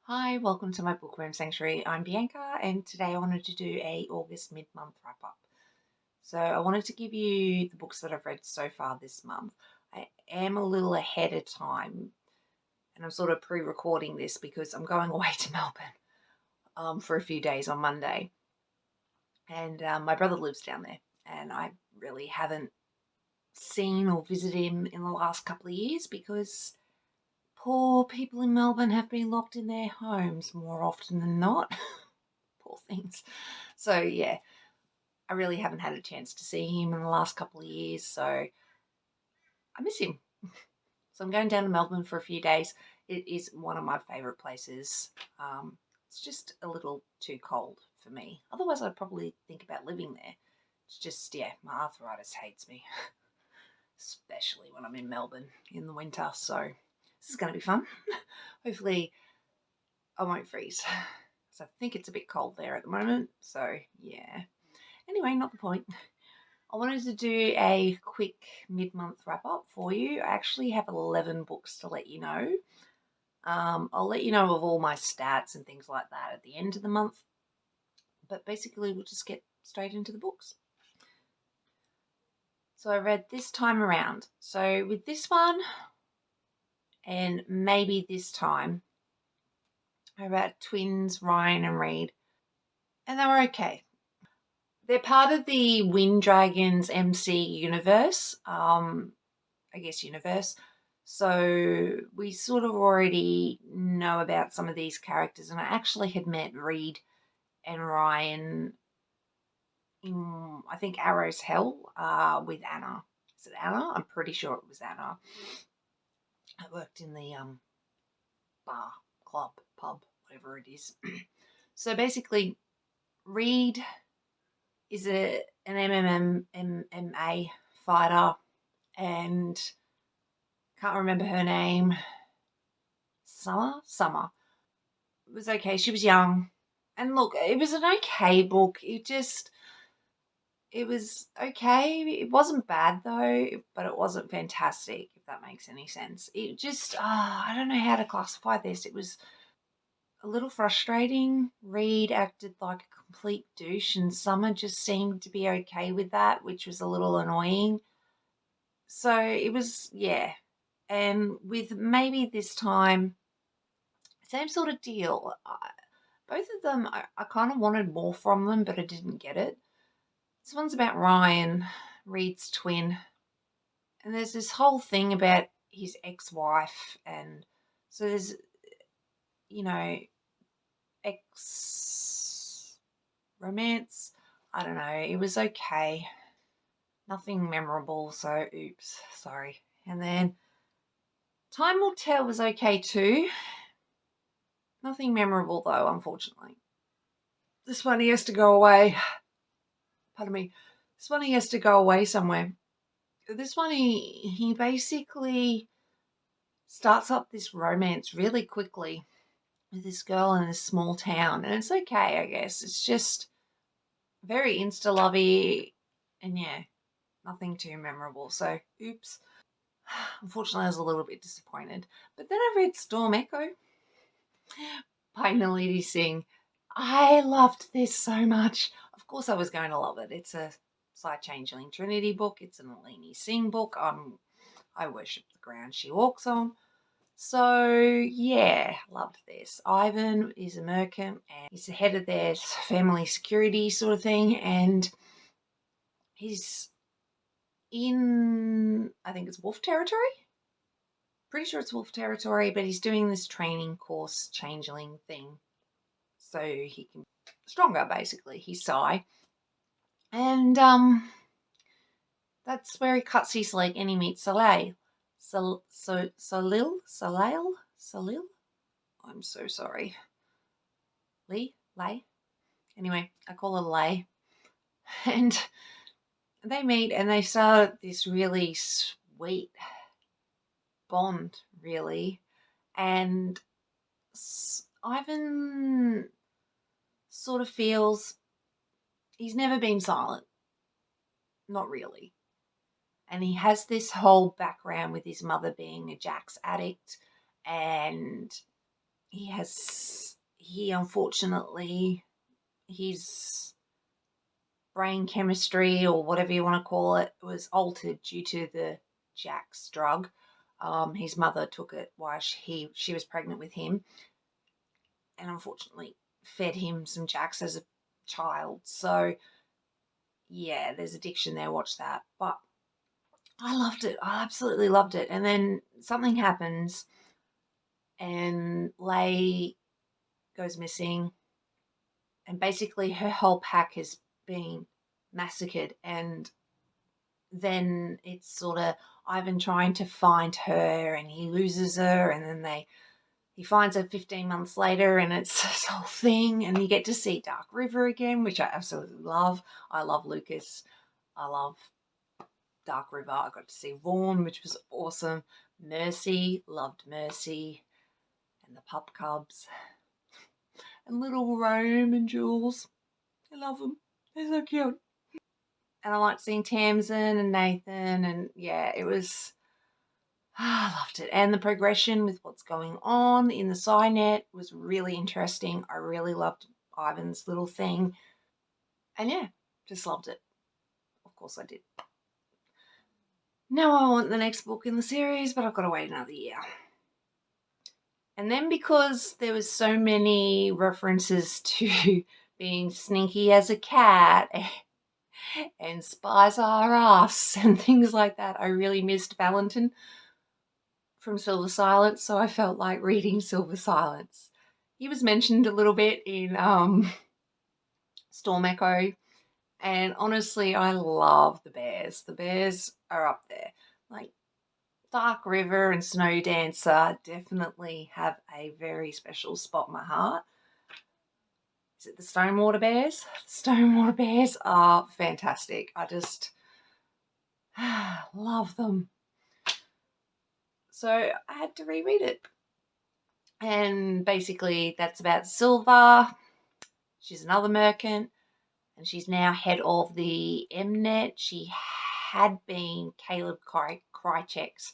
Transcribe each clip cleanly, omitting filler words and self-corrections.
Hi, welcome to my bookworm sanctuary. I'm Bianca, and today I wanted to do a August mid-month wrap-up. So I wanted to give you the books that I've read so far this month. I am a little ahead of time, and I'm sort of pre-recording this because I'm going away to Melbourne for a few days on Monday, and my brother lives down there, and I really haven't seen or visited him in the last couple of years because poor people in Melbourne have been locked in their homes more often than not. Poor things. So yeah, I really haven't had a chance to see him in the last couple of years, so I miss him. So I'm going down to Melbourne for a few days. It is one of my favourite places. It's just a little too cold for me. Otherwise, I'd probably think about living there. It's just, yeah, my arthritis hates me, especially when I'm in Melbourne in the winter. So this is going to be fun. Hopefully, I won't freeze. So I think it's a bit cold there at the moment. So yeah. Anyway, not the point. I wanted to do a quick mid-month wrap-up for you. I actually have 11 books to let you know. I'll let you know of all my stats and things like that at the end of the month. But basically, we'll just get straight into the books. So I read this time around. So with this one, and maybe this time, I read twins Ryan and Reed, and they were okay. They're part of the Wind Dragons MC universe, I guess universe. So we sort of already know about some of these characters, and I actually had met Reed and Ryan in, I think, Arrow's Hell with Anna. Is it Anna? I'm pretty sure it was Anna. I worked in the bar, club, pub, whatever it is. So basically, Reed is an MMA fighter, and can't remember her name. Summer. It was okay. She was young. And look, it was an okay book. It was okay. It wasn't bad though, but it wasn't fantastic, if that makes any sense. It just, I don't know how to classify this. It was a little frustrating. Reed acted like a complete douche, and Summer just seemed to be okay with that, which was a little annoying. So it was, yeah. And with maybe this time, same sort of deal. Both of them, I kind of wanted more from them, but I didn't get it. This one's about Ryan, Reed's twin. And there's this whole thing about his ex wife. And so there's, you know, ex romance. I don't know. It was okay. Nothing memorable. So, oops, sorry. And then Time Will Tell was okay too. Nothing memorable though, unfortunately. This one he has to go away. Pardon me. This one he has to go away somewhere. This one he basically starts up this romance really quickly with this girl in this small town, and it's okay, I guess. It's just very insta lovey, and yeah, nothing too memorable. So, oops. Unfortunately, I was a little bit disappointed. But then I read Storm Echo by Nalini Singh. I loved this so much. Of course, I was going to love it. It's a Side Changeling Trinity book. It's a Nalini Singh book. I worship the ground she walks on. So, yeah, loved this. Ivan is a merchant and he's the head of their family security sort of thing. And he's in, I think it's wolf territory. Pretty sure it's wolf territory, but he's doing this training course, changeling thing. So he can be stronger, basically. He's Psy. And that's where he cuts his leg and he meets Soleil. Salil? I'm so sorry. Lay? Anyway, I call her Lay. And they meet and they start this really sweet bond, really. And Ivan sort of feels he's never been silent. Not really. And he has this whole background with his mother being a Jack's addict, and he unfortunately, his brain chemistry or whatever you want to call it was altered due to the Jack's drug. His mother took it while she was pregnant with him, and unfortunately fed him some Jacks as a child. So yeah, there's addiction there. Watch that. But I loved it. I absolutely loved it. And then something happens, and Lay goes missing, and basically her whole pack has been massacred. And then it's sort of Ivan trying to find her, and he loses her, and then he finds her 15 months later, and it's this whole thing, and you get to see Dark River again, which I absolutely love. I love Lucas. I love Dark River. I got to see Vaughn, which was awesome. Mercy, loved Mercy, and the Pup Cubs, and little Rome and Jules. I love them. They're so cute. And I liked seeing Tamsin and Nathan, and yeah, it was. I loved it. And the progression with what's going on in the Cynet was really interesting. I really loved Ivan's little thing. And yeah, just loved it. Of course I did. Now I want the next book in the series, but I've got to wait another year. And then because there was so many references to being sneaky as a cat and spies are us and things like that, I really missed Valentin from Silver Silence, so I felt like reading Silver Silence. He was mentioned a little bit in Storm Echo, and honestly, I love the bears. The bears are up there. Like Dark River and Snow Dancer definitely have a very special spot in my heart. Is it the Stonewater Bears? The Stonewater Bears are fantastic. I just love them. So I had to reread it. And basically, that's about Silver. She's another merchant, and she's now head of the Mnet. She had been Caleb Krychek's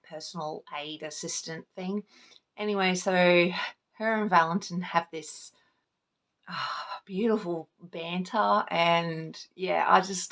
personal aid assistant thing. Anyway, so her and Valentin have this beautiful banter, and yeah,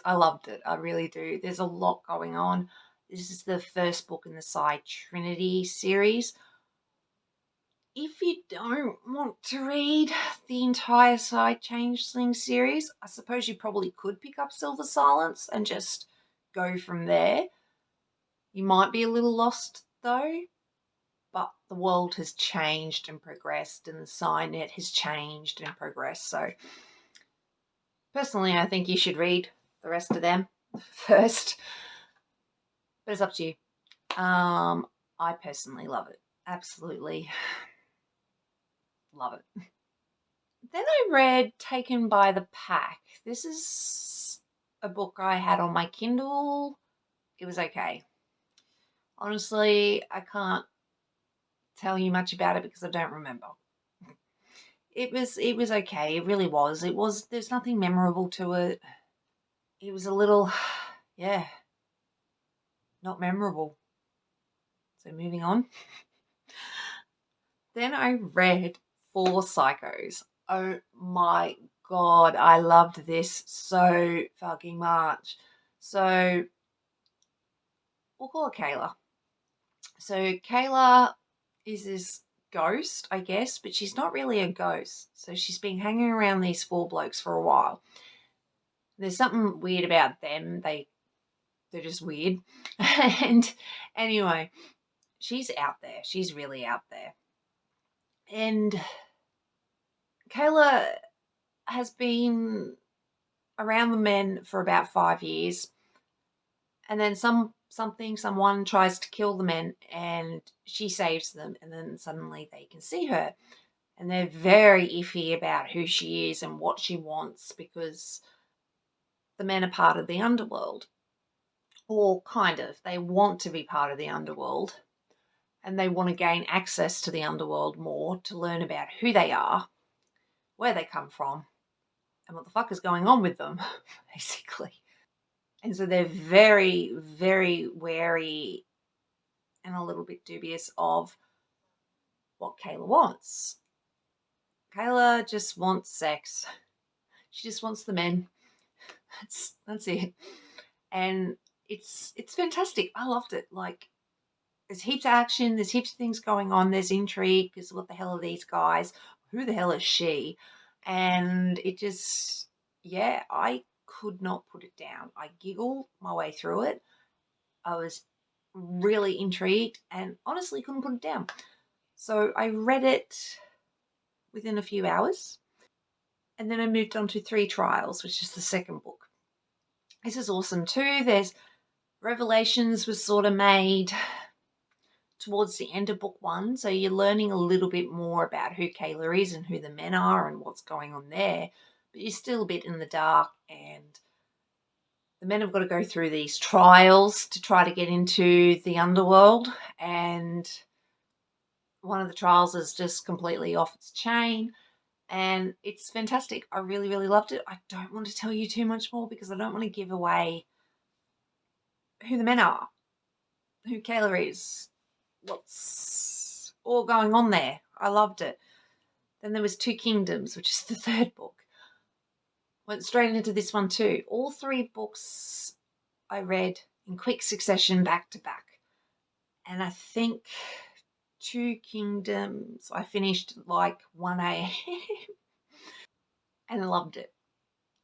I loved it. I really do. There's a lot going on. This is the first book in the Side Trinity series. If you don't want to read the entire Side Changeling series, I suppose you probably could pick up Silver Silence and just go from there. You might be a little lost though, but the world has changed and progressed, and the Cynet has changed and progressed. So personally, I think you should read the rest of them first, but it's up to you. I personally love it. Absolutely love it. Then I read Taken by the Pack. This is a book I had on my Kindle. It was okay. Honestly, I can't tell you much about it because I don't remember. It was okay. It really was. There's nothing memorable to it. It was a little yeah, not memorable. So moving on. Then I read Four Psychos. Oh my god, I loved this so fucking much. So we'll call her Kayla. So Kayla is this ghost, I guess, but she's not really a ghost. So she's been hanging around these four blokes for a while. There's something weird about them. They're just weird. And anyway, she's out there. She's really out there. And Kayla has been around the men for about 5 years. And then someone tries to kill the men, and she saves them, and then suddenly they can see her. And they're very iffy about who she is and what she wants, because the men are part of the underworld. Or kind of. They want to be part of the underworld, and they want to gain access to the underworld more to learn about who they are, where they come from, and what the fuck is going on with them, basically. And so they're very, very wary and a little bit dubious of what Kayla wants. Kayla just wants sex. She just wants the men. That's it. And it's fantastic. I loved it. Like, there's heaps of action, there's heaps of things going on, there's intrigue, because what the hell are these guys? Who the hell is she? And it just, yeah, I could not put it down. I giggled my way through it. I was really intrigued and honestly couldn't put it down. So I read it within a few hours, and then I moved on to Three Trials, which is the second book. This is awesome too. There's revelations was sort of made towards the end of book one, so you're learning a little bit more about who Kayla is and who the men are and what's going on there, but you're still a bit in the dark, and the men have got to go through these trials to try to get into the underworld, and one of the trials is just completely off its chain, and it's fantastic. I really, really loved it. I don't want to tell you too much more because I don't want to give away who the men are, who Kayla is, what's all going on there. I loved it. Then there was Two Kingdoms, which is the third book. Went straight into this one too. All three books I read in quick succession back to back. And I think Two Kingdoms I finished like 1 a.m. and I loved it.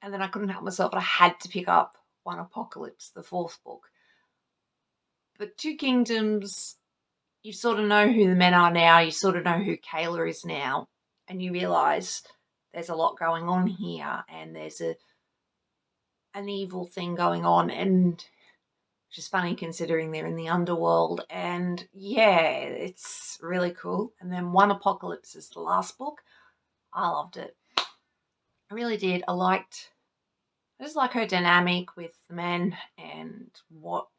And then I couldn't help myself, but I had to pick up One Apocalypse, the fourth book. But Two Kingdoms, you sort of know who the men are now, you sort of know who Kayla is now, and you realise there's a lot going on here, and there's an evil thing going on, and which is funny considering they're in the underworld, and yeah, it's really cool. And then One Apocalypse is the last book. I loved it. I really did. I just like her dynamic with the men and what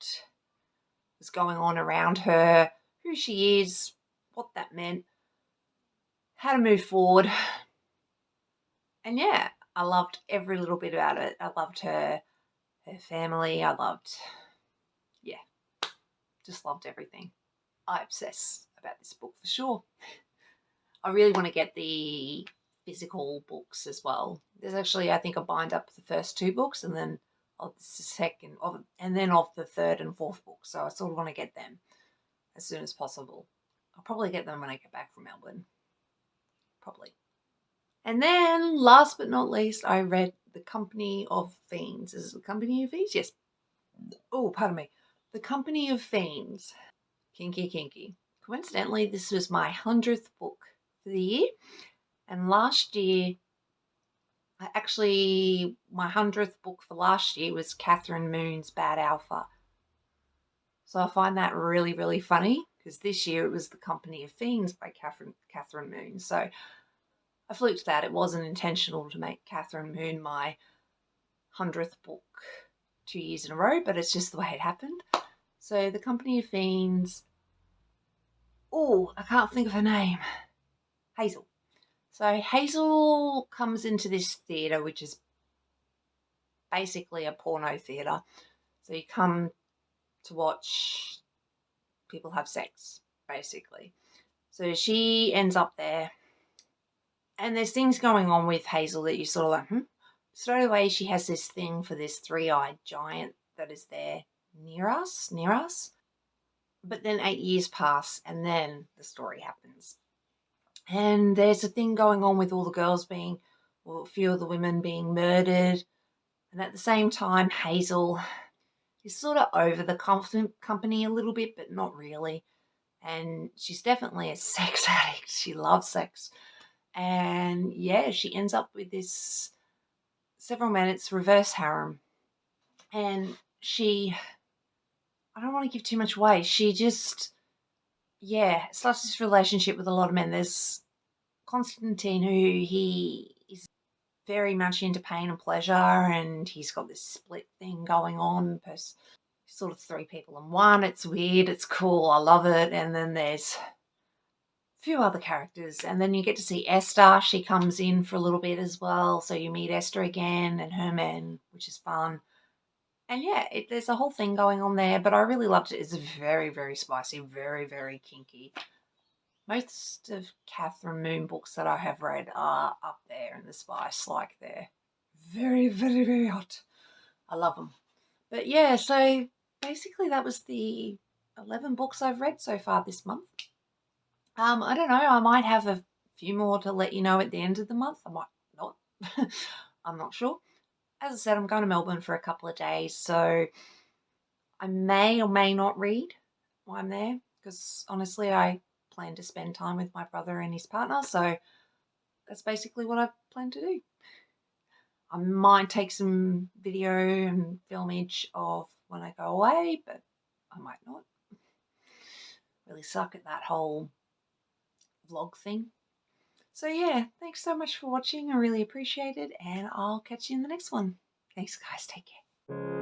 was going on around her, who she is, what that meant, how to move forward. And yeah, I loved every little bit about it. I loved her family. Yeah, just loved everything. I obsess about this book for sure. I really want to get the physical books as well. There's actually, I think, a bind up the first two books, and then of the second, and then of the third and fourth book. So I sort of want to get them as soon as possible. I'll probably get them when I get back from Melbourne. Probably. And then, last but not least, I read The Company of Fiends. Is it The Company of Fiends? Yes. Oh, pardon me. The Company of Fiends. Kinky, kinky. Coincidentally, this was my 100th book for the year. And last year, my 100th book for last year was Catherine Moon's Bad Alpha. So I find that really, really funny because this year it was The Company of Fiends by Catherine Moon. So I fluked that. It wasn't intentional to make Catherine Moon my 100th book 2 years in a row, but it's just the way it happened. So The Company of Fiends. Oh, I can't think of her name. Hazel. So Hazel comes into this theatre, which is basically a porno theatre. So you come to watch people have sex, basically. So she ends up there, and there's things going on with Hazel that you sort of like, Straight away, she has this thing for this three-eyed giant that is there near us. But then 8 years pass, and then the story happens. And there's a thing going on with all the girls a few of the women being murdered. And at the same time, Hazel is sort of over the company a little bit, but not really. And she's definitely a sex addict. She loves sex. And yeah, she ends up with this several minutes reverse harem. And I don't want to give too much away. She just, yeah, starts this relationship with a lot of men. There's Constantine, who he is very much into pain and pleasure, and he's got this split thing going on. Sort of three people in one. It's weird. It's cool. I love it. And then there's a few other characters. And then you get to see Esther. She comes in for a little bit as well. So you meet Esther again and her men, which is fun. And yeah, there's a whole thing going on there. But I really loved it. It's very, very spicy. Very, very kinky. Most of Catherine Moon books that I have read are up there in the spice, like they're very, very, very hot. I love them. But yeah, so basically that was the 11 books I've read so far this month. I don't know, I might have a few more to let you know at the end of the month. I might not. I'm not sure. As I said, I'm going to Melbourne for a couple of days, so I may or may not read while I'm there because honestly, I plan to spend time with my brother and his partner, so that's basically what I plan to do. I might take some video and filmage of when I go away, but I might not. Really suck at that whole vlog thing. So yeah, thanks so much for watching. I really appreciate it, and I'll catch you in the next one. Thanks, guys. Take care.